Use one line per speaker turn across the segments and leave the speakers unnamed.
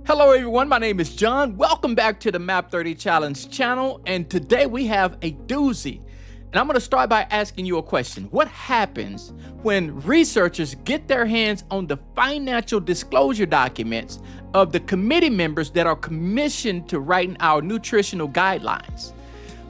Hello everyone, my name is John. Welcome back to the Map 30 Challenge channel, and today we have a doozy. And I'm going to start by asking you a question. What happens when researchers get their hands on the financial disclosure documents of the committee members that are commissioned to write our nutritional guidelines?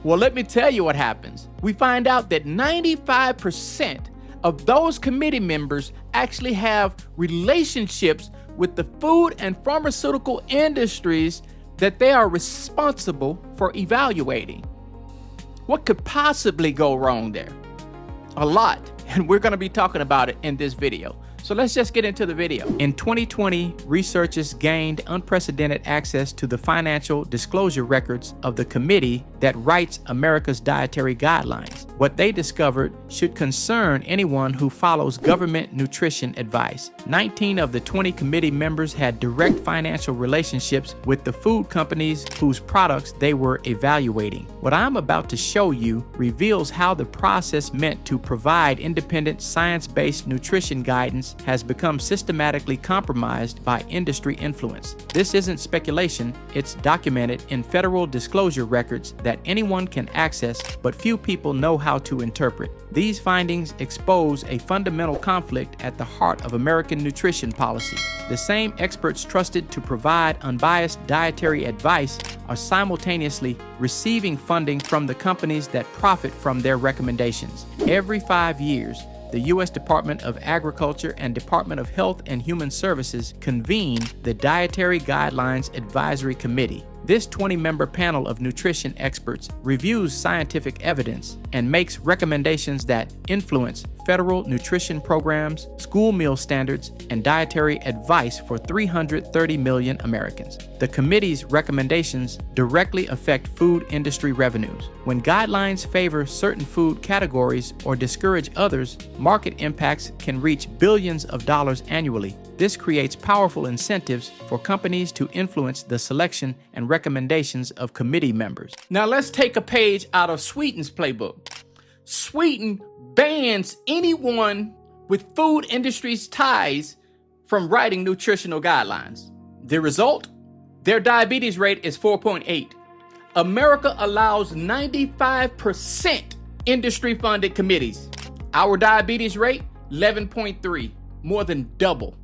Well, let me tell you what happens. We find out that 95% of those committee members actually have relationships with the food and pharmaceutical industries that they are responsible for evaluating. What could possibly go wrong there? A lot, and we're going to be talking about it in this video. So let's just get into the video. In 2020, researchers gained unprecedented access to the financial disclosure records of the committee that writes America's dietary guidelines. What they discovered should concern anyone who follows government nutrition advice. 19 of the 20 committee members had direct financial relationships with the food companies whose products they were evaluating. What I'm about to show you reveals how the process meant to provide independent science-based nutrition guidance has become systematically compromised by industry influence. This isn't speculation, it's documented in federal disclosure records that anyone can access, but few people know how to interpret. These findings expose a fundamental conflict at the heart of American nutrition policy. The same experts trusted to provide unbiased dietary advice are simultaneously receiving funding from the companies that profit from their recommendations. Every 5 years, the U.S. Department of Agriculture and Department of Health and Human Services convene the Dietary Guidelines Advisory Committee. This 20-member panel of nutrition experts reviews scientific evidence and makes recommendations that influence federal nutrition programs, school meal standards, and dietary advice for 330 million Americans. The committee's recommendations directly affect food industry revenues. When guidelines favor certain food categories or discourage others, market impacts can reach billions of dollars annually. This creates powerful incentives for companies to influence the selection and recommendations of committee members. Now let's take a page out of Sweden's playbook. Sweden bans anyone with food industry's ties from writing nutritional guidelines. The result? Their diabetes rate is 4.8. America allows 95% industry-funded committees. Our diabetes rate, 11.3, more than double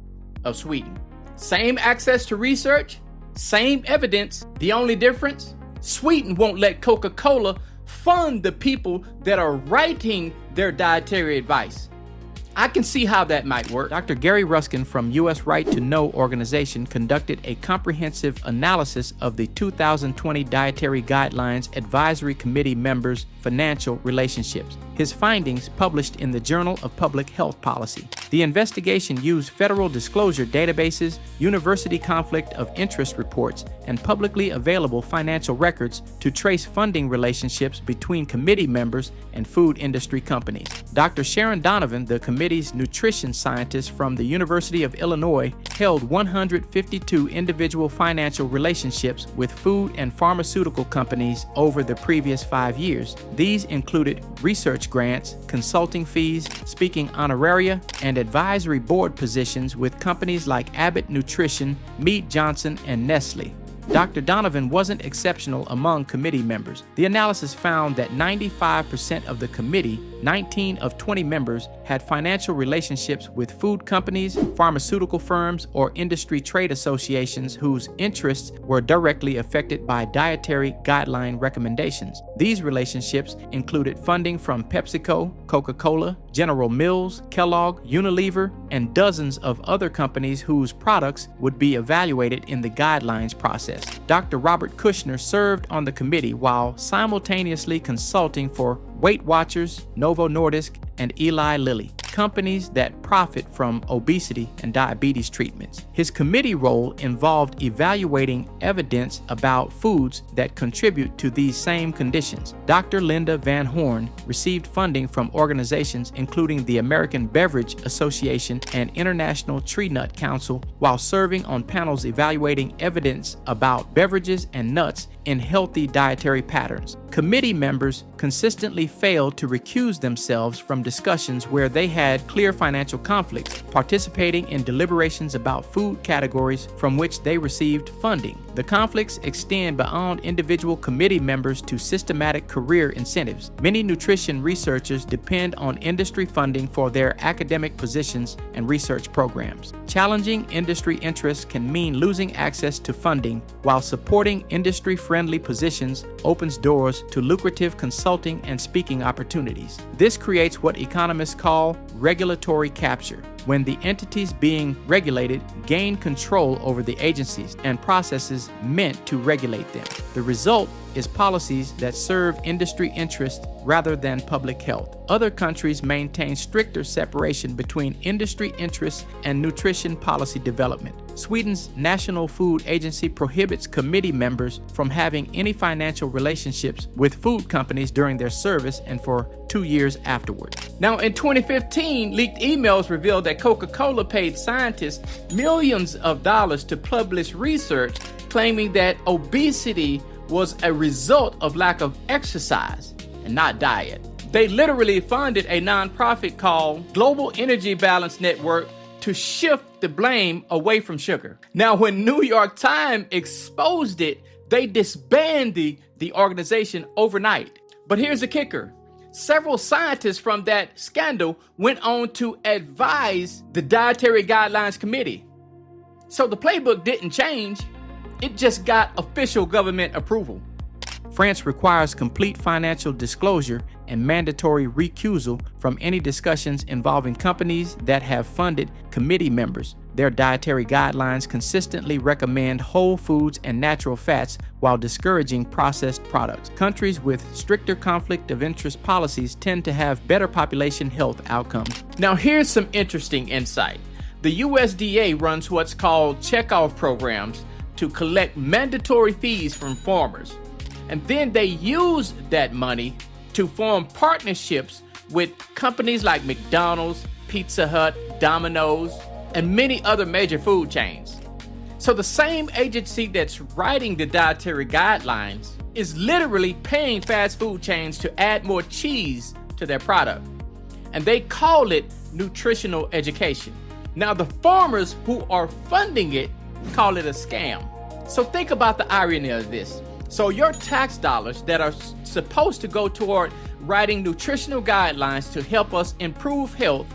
of Sweden. Same access to research, same evidence. The only difference, Sweden won't let Coca-Cola fund the people that are writing their dietary advice. I can see how that might work. Dr. Gary Ruskin from U.S. Right to Know organization conducted a comprehensive analysis of the 2020 Dietary Guidelines Advisory Committee members' financial relationships. His findings published in the Journal of Public Health Policy. The investigation used federal disclosure databases, university conflict of interest reports, and publicly available financial records to trace funding relationships between committee members and food industry companies. Dr. Sharon Donovan, the committee's nutrition scientist from the University of Illinois, held 152 individual financial relationships with food and pharmaceutical companies over the previous 5 years. These included research grants, consulting fees, speaking honoraria, and advisory board positions with companies like Abbott Nutrition, Mead Johnson, and Nestle. Dr. Donovan wasn't exceptional among committee members. The analysis found that 95% of the committee, 19 of 20 members, had financial relationships with food companies, pharmaceutical firms, or industry trade associations whose interests were directly affected by dietary guideline recommendations. These relationships included funding from PepsiCo, Coca-Cola, General Mills, Kellogg, Unilever, and dozens of other companies whose products would be evaluated in the guidelines process. Dr. Robert Kushner served on the committee while simultaneously consulting for Weight Watchers, Novo Nordisk, and Eli Lilly, companies that profit from obesity and diabetes treatments. His committee role involved evaluating evidence about foods that contribute to these same conditions. Dr. Linda Van Horn received funding from organizations including the American Beverage Association and International Tree Nut Council while serving on panels evaluating evidence about beverages and nuts in healthy dietary patterns. Committee members consistently failed to recuse themselves from discussions where they had clear financial conflicts, participating in deliberations about food categories from which they received funding. The conflicts extend beyond individual committee members to systematic career incentives. Many nutrition researchers depend on industry funding for their academic positions and research programs. Challenging industry interests can mean losing access to funding, while supporting industry-friendly positions opens doors to lucrative consulting and speaking opportunities. This creates what economists call regulatory capture, when the entities being regulated gain control over the agencies and processes meant to regulate them. The result is policies that serve industry interests rather than public health. Other countries maintain stricter separation between industry interests and nutrition policy development. Sweden's National Food Agency prohibits committee members from having any financial relationships with food companies during their service and for 2 years afterward. Now, in 2015, leaked emails revealed that Coca-Cola paid scientists millions of dollars to publish research claiming that obesity was a result of lack of exercise and not diet. They literally funded a nonprofit called Global Energy Balance Network to shift the blame away from sugar. Now, when New York Times exposed it, they disbanded the organization overnight. But here's the kicker. Several scientists from that scandal went on to advise the Dietary Guidelines Committee. So the playbook didn't change. It just got official government approval. France requires complete financial disclosure and mandatory recusal from any discussions involving companies that have funded committee members. Their dietary guidelines consistently recommend whole foods and natural fats while discouraging processed products. Countries with stricter conflict of interest policies tend to have better population health outcomes. Now, here's some interesting insight. The USDA runs what's called checkoff programs to collect mandatory fees from farmers. And then they use that money to form partnerships with companies like McDonald's, Pizza Hut, Domino's, and many other major food chains. So the same agency that's writing the dietary guidelines is literally paying fast food chains to add more cheese to their product. And they call it nutritional education. Now, the farmers who are funding it call it a scam. So think about the irony of this. So your tax dollars that are supposed to go toward writing nutritional guidelines to help us improve health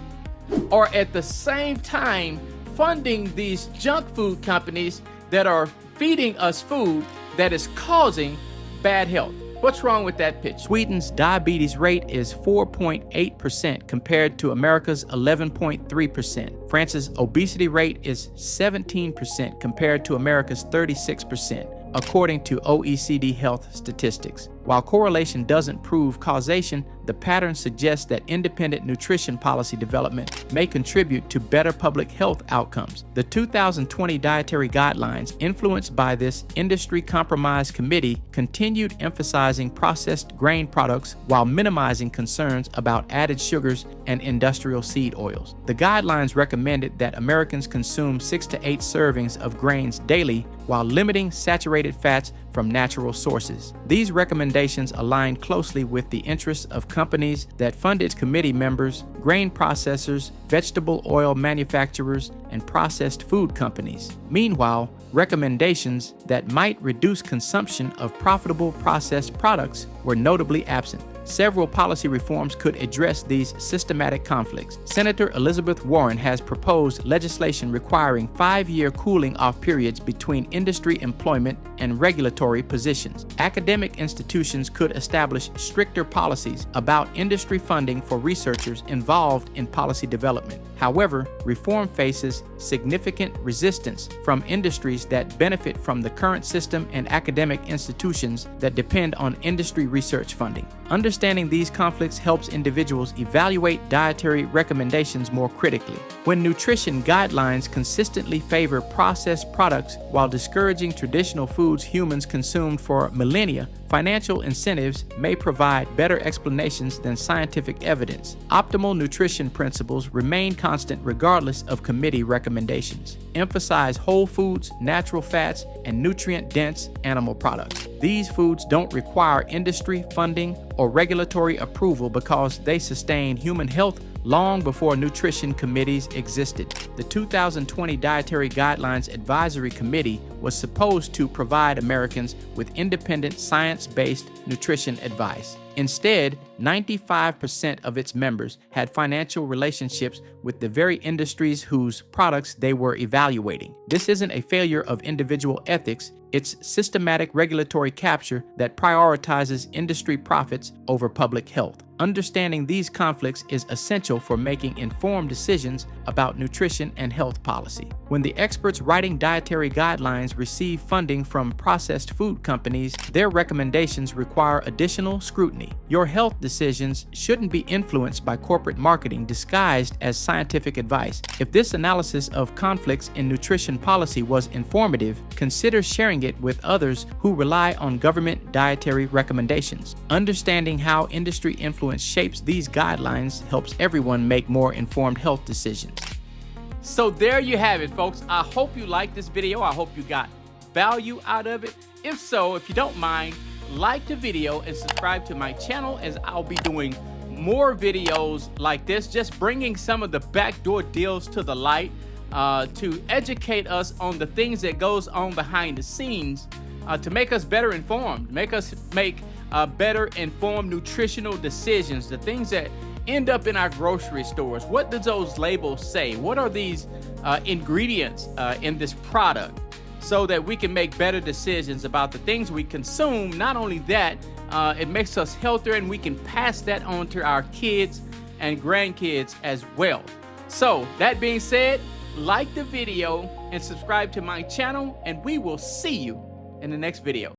are at the same time funding these junk food companies that are feeding us food that is causing bad health. What's wrong with that pitch? Sweden's diabetes rate is 4.8% compared to America's 11.3%. France's obesity rate is 17% compared to America's 36%, according to OECD health statistics. While correlation doesn't prove causation, the pattern suggests that independent nutrition policy development may contribute to better public health outcomes. The 2020 dietary guidelines, influenced by this industry compromise committee, continued emphasizing processed grain products while minimizing concerns about added sugars and industrial seed oils. The guidelines recommended that Americans consume 6 to 8 servings of grains daily while limiting saturated fats from natural sources. These recommendations align closely with the interests of companies that fund its committee members, grain processors, vegetable oil manufacturers, and processed food companies. Meanwhile, recommendations that might reduce consumption of profitable processed products were notably absent. Several policy reforms could address these systematic conflicts. Senator Elizabeth Warren has proposed legislation requiring 5-year cooling off periods between industry employment and regulatory positions. Academic institutions could establish stricter policies about industry funding for researchers involved in policy development. However, reform faces significant resistance from industries that benefit from the current system and academic institutions that depend on industry research funding. Understanding these conflicts helps individuals evaluate dietary recommendations more critically. When nutrition guidelines consistently favor processed products while discouraging traditional foods humans consumed for millennia, Financial incentives may provide better explanations than scientific evidence. Optimal nutrition principles remain constant regardless of committee recommendations. Emphasize whole foods, natural fats, and nutrient-dense animal products. These foods don't require industry funding or regulatory approval because they sustain human health long before nutrition committees existed. The 2020 Dietary Guidelines Advisory Committee was supposed to provide Americans with independent, science-based nutrition advice. Instead, 95% of its members had financial relationships with the very industries whose products they were evaluating. This isn't a failure of individual ethics, it's systematic regulatory capture that prioritizes industry profits over public health. Understanding these conflicts is essential for making informed decisions about nutrition and health policy. When the experts writing dietary guidelines receive funding from processed food companies, their recommendations require additional scrutiny. Your health decisions shouldn't be influenced by corporate marketing disguised as scientific advice. If this analysis of conflicts in nutrition policy was informative, consider sharing it with others who rely on government dietary recommendations. Understanding how industry influence shapes these guidelines helps everyone make more informed health decisions. So there you have it, folks. I hope you liked this video. I hope you got value out of it. If so, if you don't mind, like the video and subscribe to my channel, as I'll be doing more videos like this, just bringing some of the backdoor deals to the light to educate us on the things that goes on behind the scenes to make us better informed, make better informed nutritional decisions, the things that end up in our grocery stores. What does those labels say? What are these ingredients in this product, so that we can make better decisions about the things we consume? Not only that, it makes us healthier, and we can pass that on to our kids and grandkids as well. So that being said, like the video and subscribe to my channel, and we will see you in the next video.